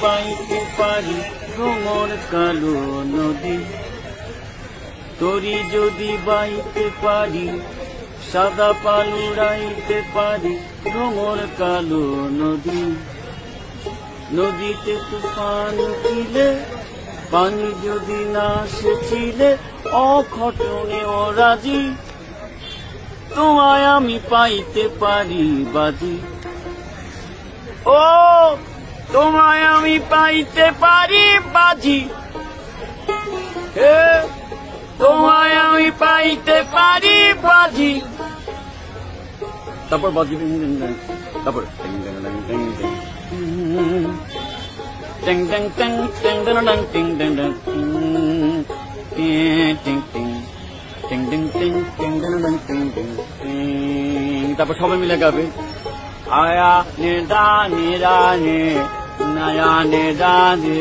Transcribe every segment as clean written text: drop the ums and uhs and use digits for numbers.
পাইতে পারি ভ্রমর কালো নদী, তরি যদি বাইতে পারি সাদা পাল উড়াইতে পারি ভ্রমর কালো নদী। নদীতে তুফান উঠিলে পানি যদি না সেচিলে অঘটনে ও রাজি, তোমায় আমি পাইতে পারি বাজি। ও তোমায় আমি পাইতে পারি বাজি, হে তোমায় আমি পাইতে পারি বাজি। তারপর বাজি, তারপর টিং টিং টিং টিং টিং টিং টিং টিং টিং টিং টিং টিং টিং। তারপর সবাই মিলে গাবে আয়া নে দা নে রা নে নায়া নে দা নে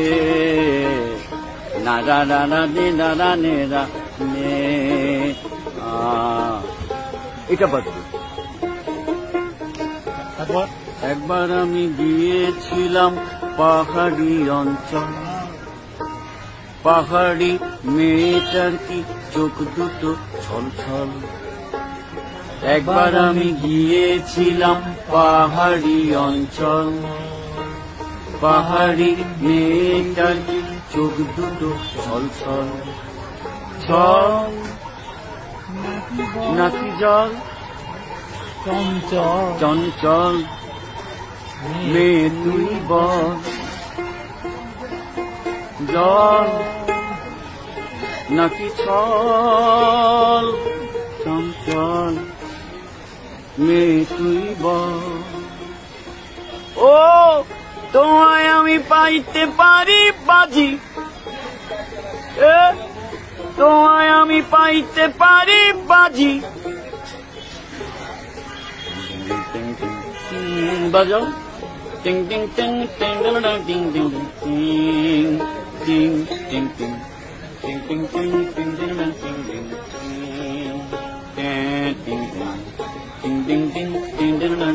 না দা দা দা নে দা দা নে দা নে। এটা বাজবে। তারপর একবার আমি গিয়েছিলাম পাহাড়ি অঞ্চল, পাহাড়ি মেয়েটার কি চোখ দুটো ছল ছল। একবার আমি গিয়েছিলাম পাহাড়ি অঞ্চল, পাহাড়ি মেয়েটার কি চোখ দুটো ছল ছল। ছল নাকি জল চঞ্চল, চঞ্চল মেয়ে তুই বল। জল নাকি ছল চঞ্চল মেয়ে তুই বল। ও তোমায় আমি পাইতে পারি বাজি, তোমায় আমি পাইতে পারি বাজি। বাজাও টিং টিং টিং টিং টিং টিং টিং টিং টিং টিং টিং টিং টিং টিং টিং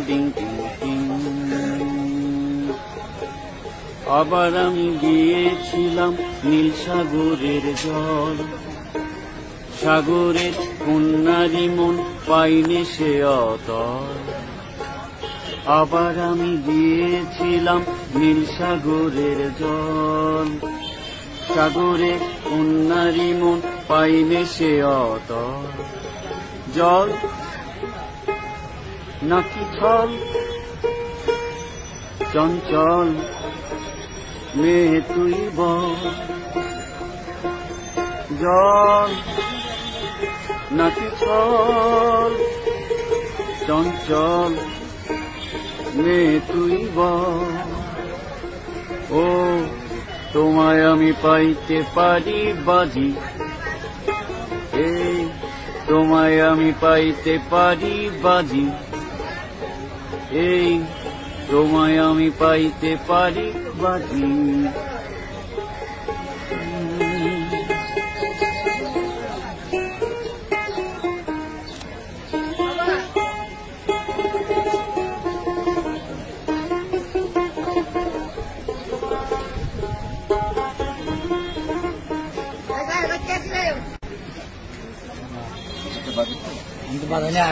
টিং টিং টিং। আবার আমি গিয়েছিলাম নীল সাগরের জল, সাগরের কন্যারি মন পাইনি সে অতল। আবার আমি গিয়েছিলাম নীল সাগরের জল, সাগরে কন্যারি মন পাইনি সে অতল। জল নাকি ছল চঞ্চল মেয়ে তুই বল। জল নাকি ছল চঞ্চল মেয়ে তুই বল। ও তোমায় আমি পাইতে পারি বাজি, এই তোমায় আমি পাইতে পারি বাজি, এই তোমায় আমি পাইতে পারি বাজি। Itu barunya